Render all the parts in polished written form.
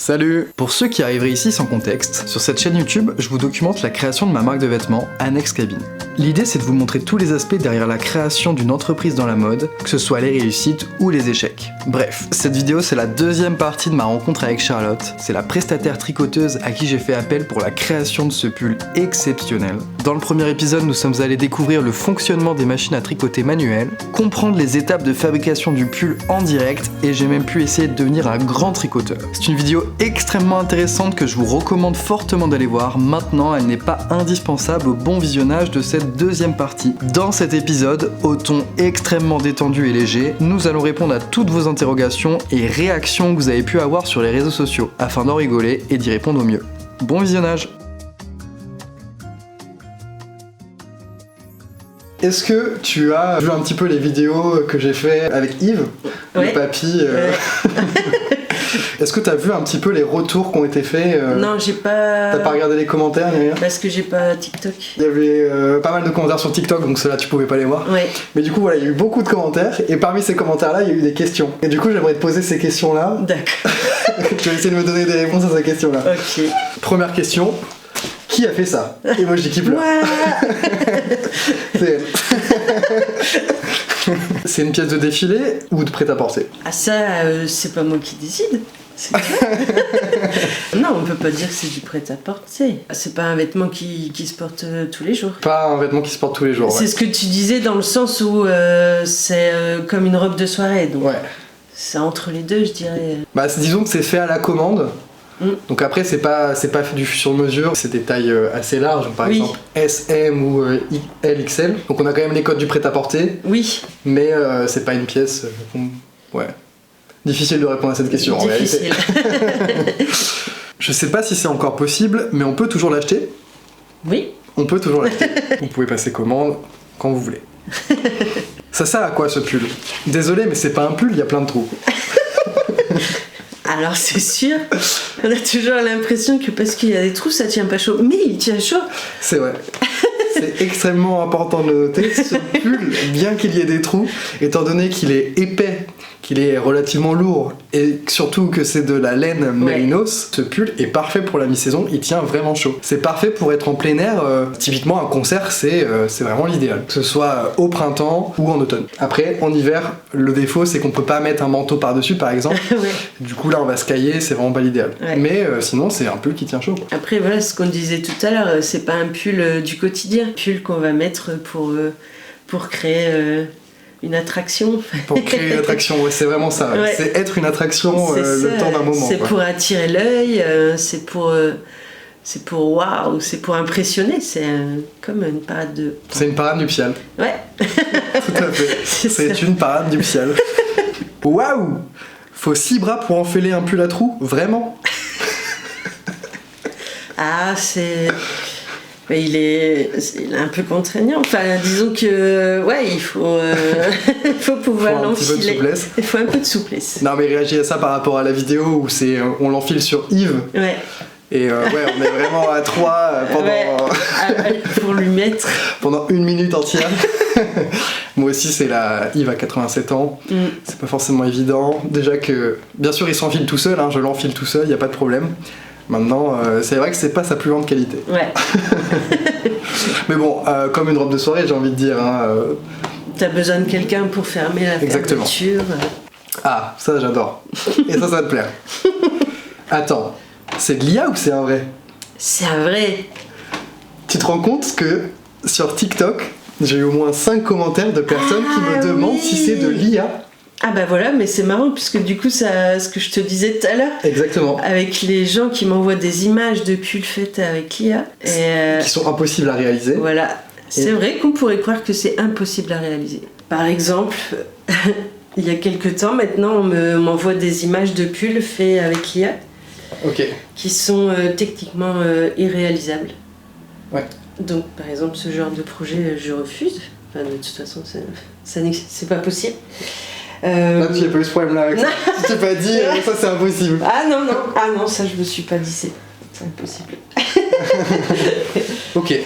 Salut! Pour ceux qui arriveraient ici sans contexte, sur cette chaîne YouTube, je vous documente la création de ma marque de vêtements, Annex Cabin. L'idée c'est de vous montrer tous les aspects derrière la création d'une entreprise dans la mode, que ce soit les réussites ou les échecs. Bref, cette vidéo c'est la deuxième partie de ma rencontre avec Charlotte, c'est la prestataire tricoteuse à qui j'ai fait appel pour la création de ce pull exceptionnel. Dans le premier épisode, nous sommes allés découvrir le fonctionnement des machines à tricoter manuelles, comprendre les étapes de fabrication du pull en direct, et j'ai même pu essayer de devenir un grand tricoteur. C'est une vidéo extrêmement intéressante que je vous recommande fortement d'aller voir. Maintenant, elle n'est pas indispensable au bon visionnage de cette deuxième partie. Dans cet épisode, au ton extrêmement détendu et léger, nous allons répondre à toutes vos interrogations et réactions que vous avez pu avoir sur les réseaux sociaux, afin d'en rigoler et d'y répondre au mieux. Bon visionnage! Est-ce que tu as vu un petit peu les vidéos que j'ai fait avec Yves, ouais. Le papy Est-ce que tu as vu un petit peu les retours qui ont été faits Non, j'ai pas... T'as pas regardé les commentaires ni rien? Parce que j'ai pas TikTok. Il y avait pas mal de commentaires sur TikTok, donc ceux-là tu pouvais pas les voir. Ouais. Mais du coup voilà, il y a eu beaucoup de commentaires, et parmi ces commentaires-là, il y a eu des questions. Et du coup j'aimerais te poser ces questions-là. D'accord. Tu vas essayer de me donner des réponses à ces questions-là. Ok. Première question. Qui a fait ça? Et moi je dis qui pleure. C'est elle. C'est une pièce de défilé ou de prêt-à-porter? Ah ça, c'est pas moi qui décide. Non, on peut pas dire que c'est du prêt-à-porter. C'est pas un vêtement qui se porte tous les jours. Pas un vêtement qui se porte tous les jours. C'est ouais. ce que tu disais dans le sens où c'est comme une robe de soirée. Donc Ouais. c'est entre les deux, je dirais. Bah disons que c'est fait à la commande. Donc après c'est pas du sur mesure, c'est des tailles assez larges, donc par exemple S, M ou L, XL. Donc on a quand même les codes du prêt-à-porter. Oui. Mais c'est pas une pièce. Ouais. Difficile de répondre à cette question en réalité. Je sais pas si c'est encore possible, mais on peut toujours l'acheter. Oui. On peut toujours l'acheter. Vous pouvez passer commande quand vous voulez. Ça sert à quoi ce pull? Désolé, mais c'est pas un pull, il y a plein de trous. Alors c'est sûr, on a toujours l'impression que parce qu'il y a des trous, ça tient pas chaud. Mais il tient chaud. C'est vrai. C'est extrêmement important de le noter. Ce pull, bien qu'il y ait des trous, étant donné qu'il est épais, qu'il est relativement lourd, et surtout que c'est de la laine mérinos, ce pull est parfait pour la mi-saison, il tient vraiment chaud. C'est parfait pour être en plein air, typiquement un concert, c'est vraiment l'idéal. Que ce soit au printemps ou en automne. Après, en hiver, le défaut c'est qu'on peut pas mettre un manteau par-dessus par exemple. Ouais. Du coup là on va se cailler, c'est vraiment pas l'idéal. Ouais. Mais sinon c'est un pull qui tient chaud. Après voilà, ce qu'on disait tout à l'heure, c'est pas un pull du quotidien. Un pull qu'on va mettre pour créer... une attraction. Pour créer une attraction, ouais, c'est vraiment ça. Ouais. C'est être une attraction le temps d'un moment. C'est pour attirer l'œil, c'est pour waouh, c'est pour impressionner. C'est comme une parade de... C'est une parade nuptiale. Ouais. Tout à fait. C'est une parade nuptiale. Waouh! Faut 6 bras pour enfiler un pull à trous? Vraiment? Ah, c'est... Mais il est un peu contraignant. Enfin, disons que ouais, il faut pouvoir l'enfiler. Il faut un peu de souplesse. Non, mais réagis à ça par rapport à la vidéo où on l'enfile sur Yves. Ouais. Et ouais, on est vraiment à 3 pour lui mettre pendant 1 minute entière. Moi aussi, c'est la Yves a 87 ans. C'est pas forcément évident. Déjà que, bien sûr, il s'enfile tout seul. Hein, je l'enfile tout seul, y a pas de problème. Maintenant, c'est vrai que c'est pas sa plus grande qualité. Ouais. Mais bon, comme une robe de soirée, j'ai envie de dire. Hein, T'as besoin de quelqu'un pour fermer la fermeture. Ah, ça j'adore. Et ça va te plaire. Attends, c'est de l'IA ou c'est un vrai? C'est un vrai. Tu te rends compte que sur TikTok, j'ai eu au moins 5 commentaires de personnes qui me demandent si c'est de l'IA. Ah bah voilà, mais c'est marrant puisque du coup, ça, ce que je te disais tout à l'heure. Exactement. Avec les gens qui m'envoient des images de pulls faites avec l'IA. Qui sont impossibles à réaliser. Voilà. C'est vrai qu'on pourrait croire que c'est impossible à réaliser. Par exemple, il y a quelques temps maintenant, on m'envoie des images de pulls faits avec l'IA. Ok. Qui sont techniquement irréalisables. Ouais. Donc par exemple, ce genre de projet, je refuse. Enfin, de toute façon, c'est pas possible. Là, tu n'as pas eu ce problème-là avec ça. Tu t'es pas dit, ça c'est impossible. Ah non, ça je me suis pas dit, c'est impossible. Ok.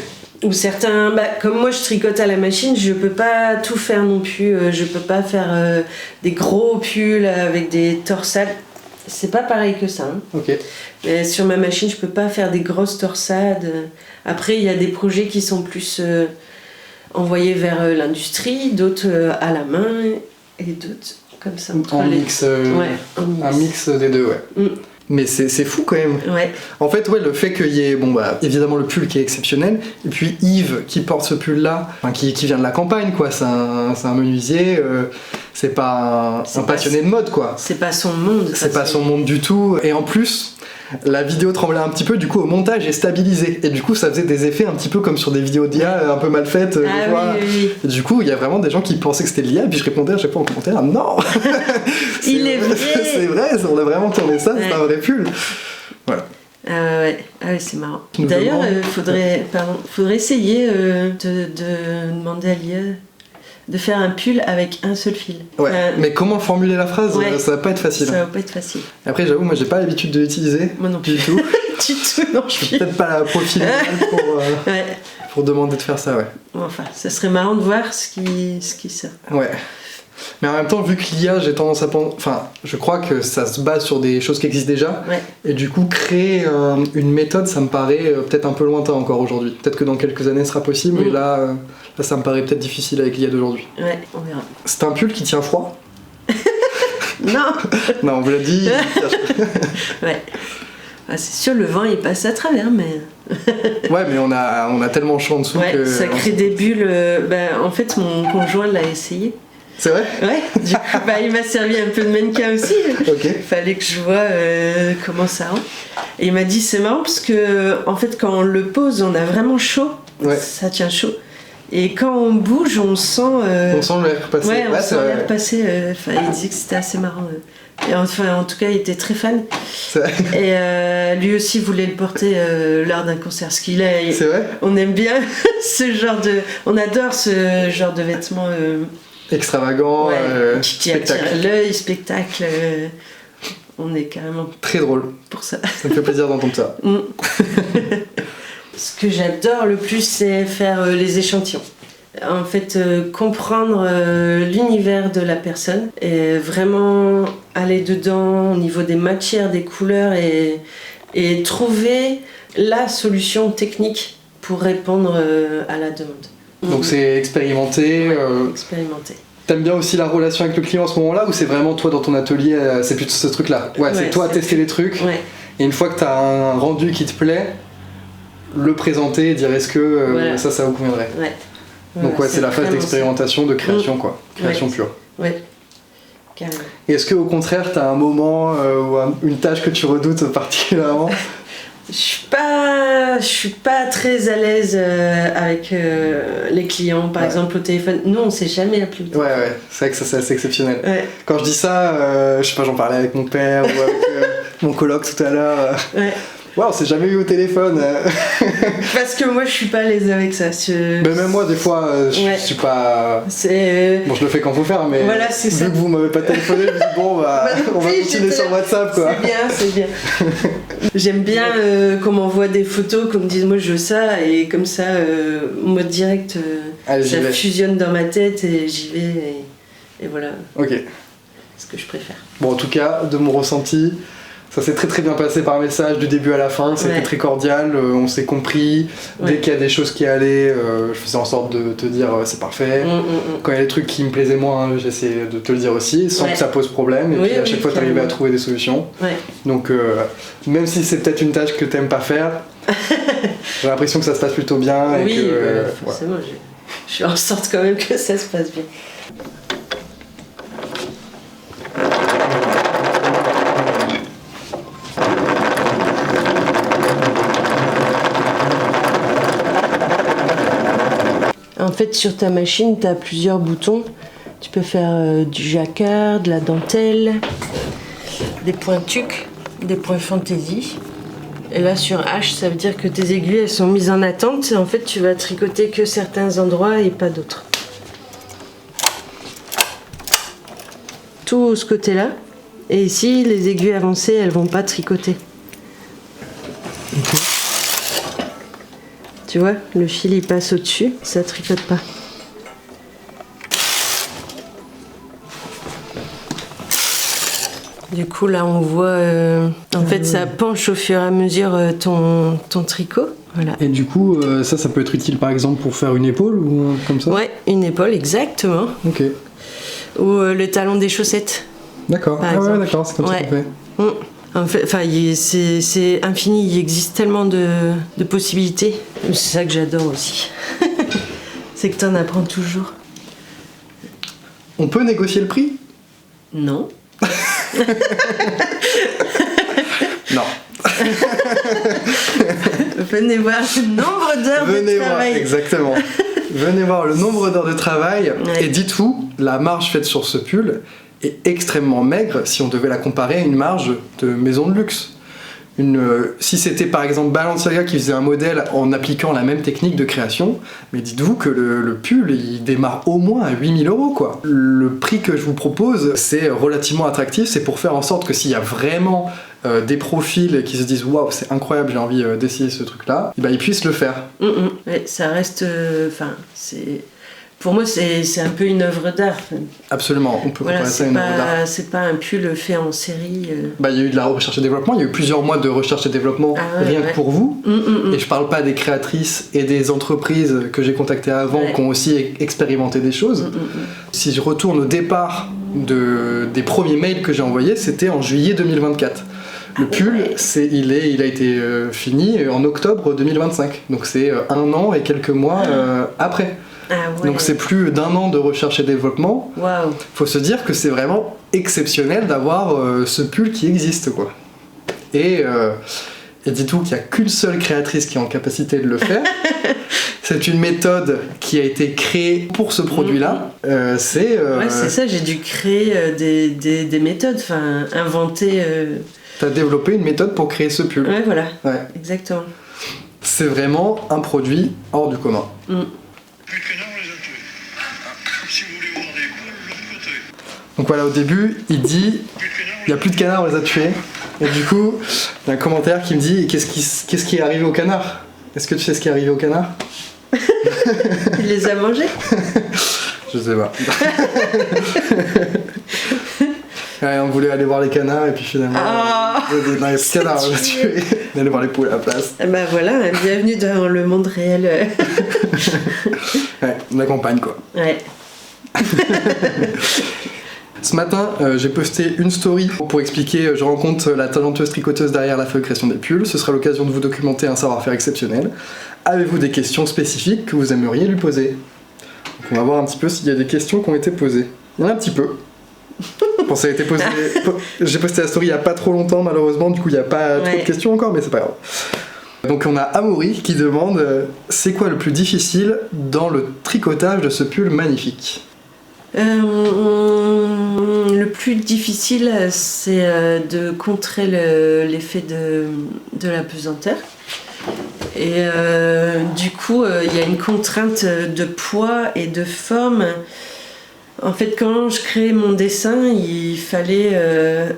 Ou certains, comme moi je tricote à la machine, je peux pas tout faire non plus. Je peux pas faire des gros pulls avec des torsades. c'est pas pareil que ça. Hein. Ok. Mais sur ma machine, je peux pas faire des grosses torsades. Après, il y a des projets qui sont plus envoyés vers l'industrie, d'autres à la main et d'autres comme ça. En mix, un mix des deux, ouais. Mais c'est fou quand même. Ouais. En fait, ouais, le fait qu'il y ait, évidemment le pull qui est exceptionnel, et puis Yves qui porte ce pull-là, qui vient de la campagne, quoi. C'est un menuisier, c'est pas un passionné de mode, quoi. C'est pas son monde. C'est pas son monde du tout. Et en plus, la vidéo tremblait un petit peu, du coup au montage est stabilisé. Et du coup ça faisait des effets un petit peu comme sur des vidéos d'IA un peu mal faites. Des fois. Oui. Et du coup il y a vraiment des gens qui pensaient que c'était de l'IA, et puis je répondais à chaque fois en commentaire, non. Il est vrai. C'est vrai, on a vraiment tourné ça, c'est un vrai pull. Voilà. Ah ouais, c'est marrant. D'ailleurs, faudrait essayer de demander à l'IA de faire un pull avec un seul fil. Ouais, mais comment formuler la phrase, ça va pas être facile. Ça va pas être facile. Après, j'avoue, moi j'ai pas l'habitude de l'utiliser. Moi non plus. Du tout. Du tout, non. Je suis peut-être pas la profil pour demander de faire ça, ouais. Enfin, ça serait marrant de voir ce qui sort. Ouais. Mais en même temps, vu que l'IA, j'ai tendance à penser... Enfin, je crois que ça se base sur des choses qui existent déjà. Ouais. Et du coup, créer une méthode, ça me paraît peut-être un peu lointain encore aujourd'hui. Peut-être que dans quelques années, ce sera possible, mais là, ça me paraît peut-être difficile avec l'IA d'aujourd'hui. Ouais, on verra. C'est un pull qui tient froid? Non. Non, on vous l'a dit. Ouais. Ah, c'est sûr, le vent, il passe à travers, mais... Ouais, mais on a tellement chaud en dessous que... ça crée des bulles. En fait, mon conjoint l'a essayé. C'est vrai? Ouais, du coup, il m'a servi un peu de mannequin aussi. Ok. Fallait que je vois comment ça rend. Et il m'a dit, c'est marrant parce que, en fait, quand on le pose, on a vraiment chaud. Ouais. Ça tient chaud. Et quand on bouge, on sent... On sent l'air passer. Ouais, on sent l'air passer. Il disait que c'était assez marrant. Et enfin, en tout cas, il était très fan. Et lui aussi voulait le porter lors d'un concert. Parce qu'il a... C'est vrai? On aime bien ce genre de... On adore ce genre de vêtements... extravagant, qui attire l'œil, spectacle. On est carrément très drôle pour ça. Ça me fait plaisir d'entendre ça. Ce que j'adore le plus, c'est faire les échantillons. En fait, comprendre l'univers de la personne et vraiment aller dedans au niveau des matières, des couleurs et trouver la solution technique pour répondre à la demande. Donc c'est expérimenté. Expérimenté. T'aimes bien aussi la relation avec le client à ce moment-là, ou c'est vraiment toi dans ton atelier, c'est plutôt ce truc-là? Ouais, c'est toi tester les trucs, et une fois que t'as un rendu qui te plaît, le présenter et dire est-ce que ça vous conviendrait. Donc c'est la phase d'expérimentation, de création quoi, création pure. Ouais, carrément. Et est-ce qu'au contraire t'as un moment ou une tâche que tu redoutes particulièrement? Je suis pas très à l'aise avec les clients, par exemple au téléphone. Nous, on s'est jamais appelé au téléphone. Ouais, c'est vrai que ça c'est assez exceptionnel. Quand je dis ça, je sais pas, j'en parlais avec mon père ou avec mon coloc tout à l'heure. Ouais, on s'est jamais eu au téléphone. Parce que moi, je suis pas à l'aise avec ça. Mais même moi, des fois, je suis pas... Bon, je le fais quand faut faire, mais voilà, vu que vous m'avez pas téléphoné, je me dis bon, on va continuer sur WhatsApp, quoi. C'est bien. J'aime bien qu'on m'envoie des photos, qu'on me dise moi je veux ça, et comme ça, mode direct, ça fusionne dans ma tête et j'y vais, et voilà. Ok. C'est ce que je préfère. Bon, en tout cas, de mon ressenti... Ça s'est très très bien passé par message du début à la fin, c'était très cordial, on s'est compris, dès qu'il y a des choses qui allaient, je faisais en sorte de te dire c'est parfait, quand il y a des trucs qui me plaisaient moins, j'essayais de te le dire aussi, sans que ça pose problème, et puis à chaque fois t'arrivais à trouver des solutions. Donc même si c'est peut-être une tâche que t'aimes pas faire, j'ai l'impression que ça se passe plutôt bien. Forcément, je fais en sorte quand même que ça se passe bien. En fait, sur ta machine, tu as plusieurs boutons. Tu peux faire du jacquard, de la dentelle, des points tucs, des points fantaisie. Et là, sur H, ça veut dire que tes aiguilles, elles sont mises en attente. Et en fait, tu vas tricoter que certains endroits et pas d'autres. Tout ce côté-là. Et ici, les aiguilles avancées, elles vont pas tricoter. Tu vois, le fil il passe au-dessus, ça tricote pas. Du coup, là, on voit... en fait, ça penche au fur et à mesure ton tricot. Voilà. Et du coup, ça peut être utile par exemple pour faire une épaule ou comme ça? Ouais, une épaule, exactement. Ok. Ou le talon des chaussettes. D'accord. Ah ouais, d'accord, c'est comme ça qu'on fait. En fait, c'est infini, il existe tellement de possibilités. C'est ça que j'adore aussi. C'est que t'en apprends toujours. On peut négocier le prix? Non. Non. Venez voir le nombre d'heures de travail. Exactement. Venez voir le nombre d'heures de travail et dites-vous, la marge faite sur ce pull est extrêmement maigre si on devait la comparer à une marge de maison de luxe. Si c'était par exemple Balenciaga qui faisait un modèle en appliquant la même technique de création, mais dites-vous que le pull il démarre au moins à 8 000 €, quoi. Le prix que je vous propose, c'est relativement attractif, c'est pour faire en sorte que s'il y a vraiment des profils qui se disent waouh, c'est incroyable, j'ai envie d'essayer ce truc-là, et ben, ils puissent le faire. Ouais, ça reste. Pour moi, c'est un peu une œuvre d'art. Absolument, on peut comparer ça à une œuvre d'art. C'est pas un pull fait en série. Il y a eu de la recherche et développement, il y a eu plusieurs mois de recherche et développement rien que pour vous. Et je parle pas des créatrices et des entreprises que j'ai contactées avant qui ont aussi expérimenté des choses. Si je retourne au départ des premiers mails que j'ai envoyés, c'était en juillet 2024. Le pull, il a été fini en octobre 2025. Donc c'est 1 an et quelques mois après. Donc c'est plus d'1 an de recherche et développement. Waouh. Faut se dire que c'est vraiment exceptionnel d'avoir ce pull qui existe, quoi. Et dites-vous qu'il n'y a qu'une seule créatrice qui est en capacité de le faire. C'est une méthode qui a été créée pour ce produit-là. C'est ça, j'ai dû créer des méthodes, inventer... T'as développé une méthode pour créer ce pull. Ouais, voilà. Ouais. Exactement. C'est vraiment un produit hors du commun. Plus de canards, on les a tués. Si vous voulez voir des poules, de l'autre côté. Donc voilà, au début, il dit il n'y a plus de canards, on les a tués. Et du coup, il y a un commentaire qui me dit qu'est-ce qui est arrivé aux canards? Est-ce que tu sais ce qui est arrivé aux canards? Il les a mangés? Je sais pas. On voulait aller voir les canards et puis finalement on a les canards, on a tué. On est allé voir les poules à la place. Bah voilà, bienvenue dans le monde réel. Ouais, la campagne quoi. Ouais. Ce matin, j'ai posté une story pour expliquer, je rencontre la talentueuse tricoteuse derrière la fabrication des pulls. Ce sera l'occasion de vous documenter un savoir-faire exceptionnel. Avez-vous des questions spécifiques que vous aimeriez lui poser? Donc on va voir un petit peu s'il y a des questions qui ont été posées. Il y en a un petit peu. Bon, ça a été posé. J'ai posté la story il y a pas trop longtemps, malheureusement, du coup il n'y a pas trop de questions encore, mais c'est pas grave. Donc on a Amaury qui demande c'est quoi le plus difficile dans le tricotage de ce pull magnifique? Le plus difficile, c'est de contrer l'effet de la pesanteur. Et du coup, il y a une contrainte de poids et de forme. En fait, quand je créais mon dessin, il fallait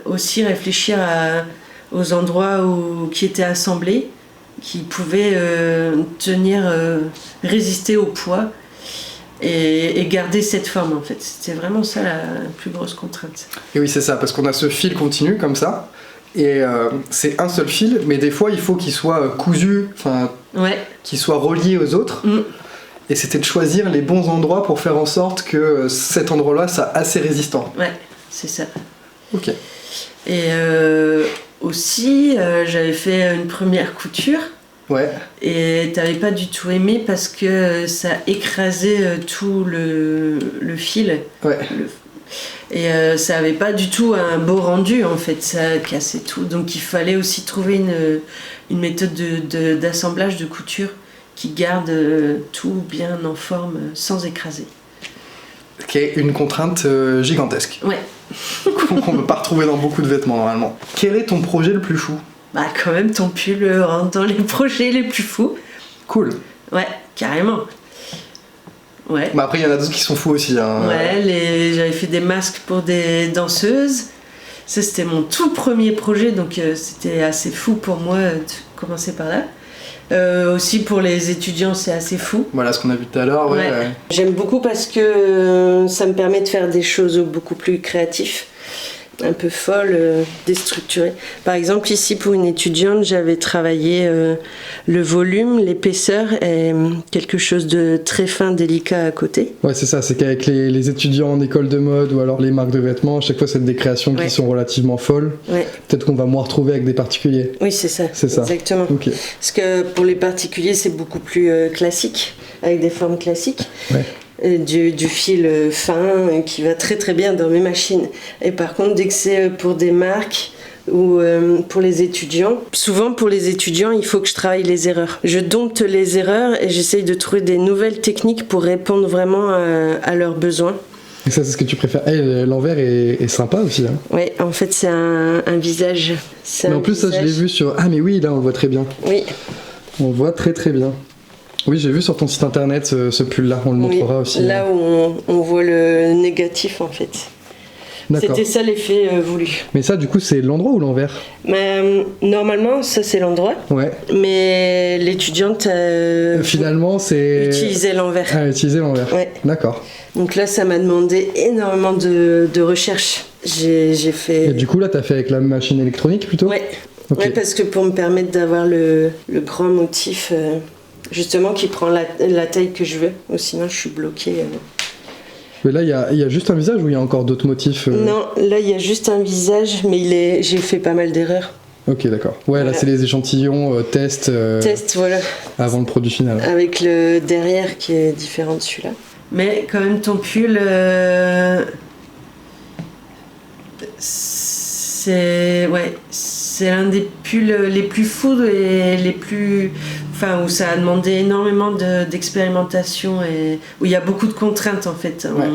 aussi réfléchir aux endroits qui étaient assemblés, qui pouvaient résister au poids et garder cette forme, en fait. C'était vraiment ça la plus grosse contrainte. Et oui, c'est ça, parce qu'on a ce fil continu comme ça, et c'est un seul fil, mais des fois il faut qu'il soit cousu, qu'il soit relié aux autres. Et c'était de choisir les bons endroits pour faire en sorte que cet endroit-là soit assez résistant. Ouais, c'est ça. Ok. Et aussi, j'avais fait une première couture. Ouais. Et t'avais pas du tout aimé parce que ça écrasait tout le fil. Ouais. Et ça avait pas du tout un beau rendu, en fait. Ça cassait tout. Donc il fallait aussi trouver une méthode d'assemblage, de couture qui garde tout bien en forme sans écraser. Qui est une contrainte gigantesque. Ouais. Qu'on ne peut pas retrouver dans beaucoup de vêtements normalement. Quel est ton projet le plus fou? Bah quand même ton pull rentre dans les projets les plus fous. Cool. Ouais, carrément. Ouais. Bah après il y en a d'autres qui sont fous aussi. Hein. Ouais, j'avais fait des masques pour des danseuses. Ça c'était mon tout premier projet, donc c'était assez fou pour moi de commencer par là. Aussi pour les étudiants c'est assez fou. Voilà ce qu'on a vu tout à l'heure. Ouais. J'aime beaucoup parce que ça me permet de faire des choses beaucoup plus créatives. un peu folle, déstructurée. Par exemple, ici, pour une étudiante, j'avais travaillé le volume, l'épaisseur et quelque chose de très fin, délicat à côté. Ouais, c'est ça, c'est qu'avec les étudiants en école de mode ou alors les marques de vêtements, à chaque fois, c'est des créations qui sont relativement folles. Ouais. Peut-être qu'on va moins retrouver avec des particuliers. Oui, c'est ça. Exactement. Okay. Parce que pour les particuliers, c'est beaucoup plus classique, avec des formes classiques. Ouais. Du fil fin qui va très très bien dans mes machines. Et par contre, dès que c'est pour des marques ou pour les étudiants, souvent pour les étudiants, il faut que je travaille les erreurs. Je dompte les erreurs et j'essaye de trouver des nouvelles techniques pour répondre vraiment à leurs besoins. Et ça, c'est ce que tu préfères. L'envers est sympa aussi. Hein. Oui, en fait, c'est un visage. Mais en plus, ça, je l'ai vu sur... Ah, mais oui, là, on le voit très bien. Oui. On le voit très très bien. Oui, j'ai vu sur ton site internet ce pull-là, on le montrera aussi. Là où on voit le négatif en fait. D'accord. C'était ça l'effet voulu. Mais ça, du coup, c'est l'endroit ou l'envers ? Normalement, ça c'est l'endroit. Ouais. Mais l'étudiante finalement, c'est... utilisait l'envers. Ah, utiliser l'envers. Ouais. D'accord. Donc là, ça m'a demandé énormément de recherche. J'ai fait... Et du coup, là, t'as fait avec la machine électronique plutôt ? Ouais. Okay. Ouais, parce que pour me permettre d'avoir le grand motif... justement qui prend la taille que je veux, ou sinon je suis bloquée. Mais là, il y a juste un visage ou il y a encore d'autres motifs Non, là il y a juste un visage, mais j'ai fait pas mal d'erreurs. Ok, d'accord. Ouais, voilà. Là c'est les échantillons, test, voilà. Avant le produit final. Avec le derrière qui est différent de celui-là. Mais quand même ton pull, c'est l'un des pulls les plus fous et les plus... Enfin, où ça a demandé énormément d'expérimentation et où il y a beaucoup de contraintes en fait. Ouais.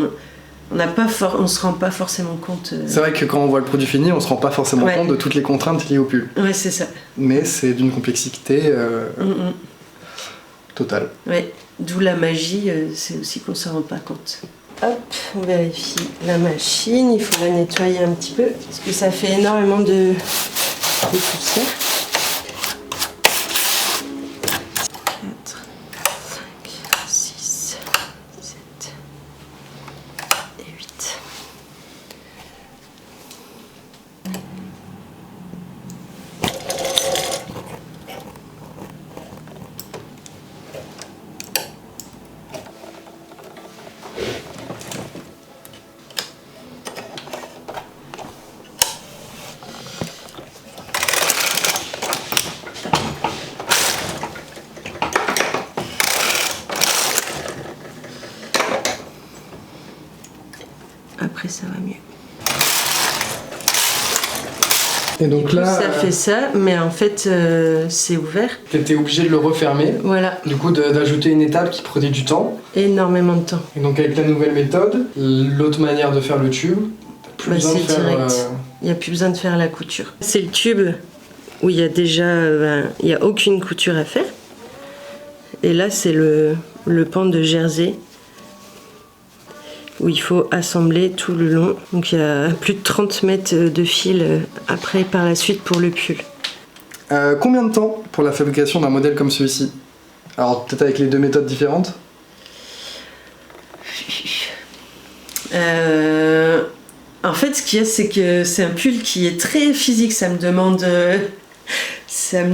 On se rend pas forcément compte. C'est vrai que quand on voit le produit fini, on se rend pas forcément compte de toutes les contraintes liées au pull. Ouais, c'est ça. Mais c'est d'une complexité totale. Ouais, d'où la magie, c'est aussi qu'on s'en rend pas compte. Hop, on vérifie la machine, il faut la nettoyer un petit peu parce que ça fait énormément de poussière. 4, 5, 6, 7 et 8. Après ça va mieux. Et donc là, ça fait ça, mais en fait c'est ouvert. T'étais obligé de le refermer. Voilà. Du coup d'ajouter une étape qui prenait du temps. Énormément de temps. Et donc avec la nouvelle méthode, l'autre manière de faire le tube, c'est direct. Il n'y a plus besoin de faire la couture. C'est le tube où il y a déjà, il n'y a aucune couture à faire. Et là c'est le pan de jersey où il faut assembler tout le long. Donc il y a plus de 30 mètres de fil après par la suite pour le pull. Combien de temps pour la fabrication d'un modèle comme celui-ci ? Alors peut-être avec les deux méthodes différentes ? En fait ce qu'il y a c'est que c'est un pull qui est très physique, ça me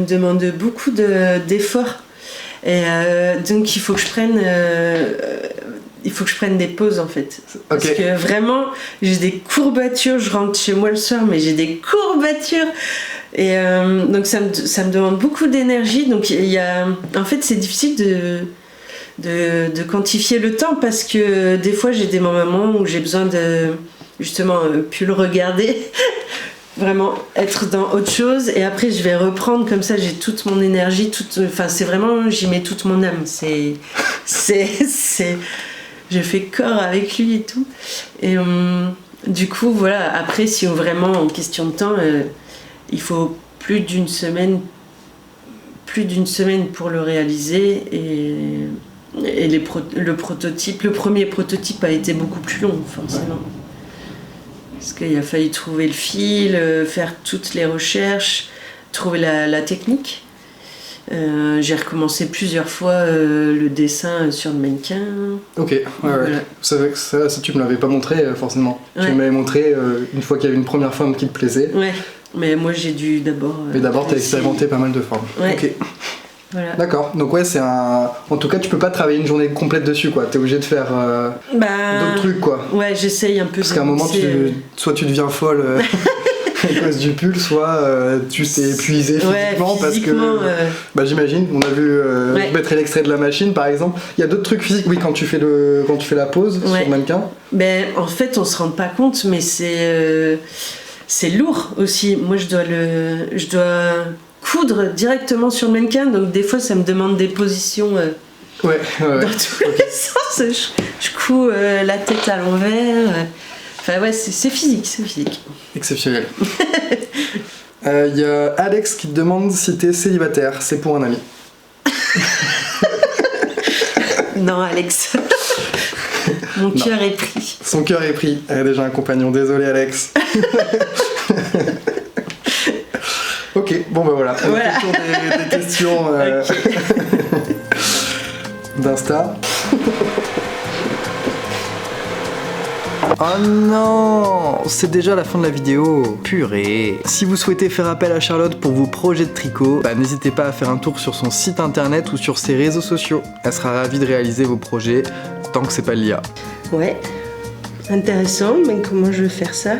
demande beaucoup d'efforts. Et donc il faut que je prenne des pauses en fait. Parce que vraiment, j'ai des courbatures, je rentre chez moi le soir, mais j'ai des courbatures. Et donc ça me demande beaucoup d'énergie. Donc en fait, c'est difficile de quantifier le temps parce que des fois, j'ai des moments où j'ai besoin de justement plus le regarder. Vraiment être dans autre chose et après je vais reprendre comme ça, j'ai toute mon énergie, c'est vraiment, j'y mets toute mon âme, je fais corps avec lui et tout. Et du coup voilà, après si vraiment en question de temps, il faut plus d'une semaine pour le réaliser et le premier prototype a été beaucoup plus long forcément. Parce qu'il a fallu trouver le fil, faire toutes les recherches, trouver la technique. J'ai recommencé plusieurs fois le dessin sur le mannequin. Ok, ouais. Voilà. C'est vrai que ça tu me l'avais pas montré forcément. Ouais. Tu m'avais montré une fois qu'il y avait une première forme qui te plaisait. Ouais, mais moi j'ai dû d'abord... Mais d'abord t'as essayer. expérimenté pas mal de formes. Ouais. Ok, Voilà. d'accord. Donc ouais, c'est un... En tout cas, tu peux pas travailler une journée complète dessus, quoi. T'es obligé de faire d'autres trucs, quoi. Ouais, j'essaye un peu. Parce qu'à un moment, soit tu deviens folle à cause du pull, soit tu t'es épuisé physiquement, parce que... Bah j'imagine, on a vu, je mettrai l'extrait de la machine par exemple. Il y a d'autres trucs physiques, oui, quand tu fais la pose sur le mannequin. Ben, en fait, on se rend pas compte, mais c'est lourd aussi. Moi, je dois coudre directement sur le mannequin, donc des fois, ça me demande des positions dans tous les sens. Je couds la tête à l'envers. Enfin ouais, c'est physique, c'est physique. Exceptionnel. Il y a Alex qui te demande si t'es célibataire, c'est pour un ami. Non, Alex. Mon cœur est pris. Son cœur est pris. Elle a déjà un compagnon, désolé Alex. Ok, bon bah voilà. Des questions d'Insta. Oh non, c'est déjà la fin de la vidéo. Purée. Si vous souhaitez faire appel à Charlotte pour vos projets de tricot, n'hésitez pas à faire un tour sur son site internet ou sur ses réseaux sociaux. Elle sera ravie de réaliser vos projets, tant que c'est pas l'IA. Ouais, intéressant, mais comment je vais faire ça?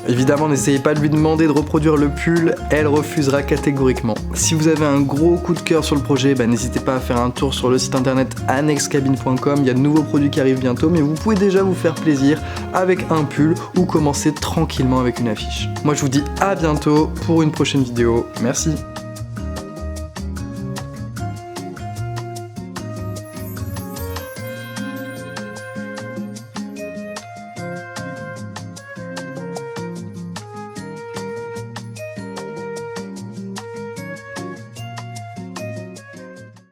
Évidemment, n'essayez pas de lui demander de reproduire le pull, elle refusera catégoriquement. Si vous avez un gros coup de cœur sur le projet, n'hésitez pas à faire un tour sur le site internet annexcabine.com, il y a de nouveaux produits qui arrivent bientôt, mais vous pouvez déjà vous faire plaisir avec un pull ou commencer tranquillement avec une affiche. Moi je vous dis à bientôt pour une prochaine vidéo, merci.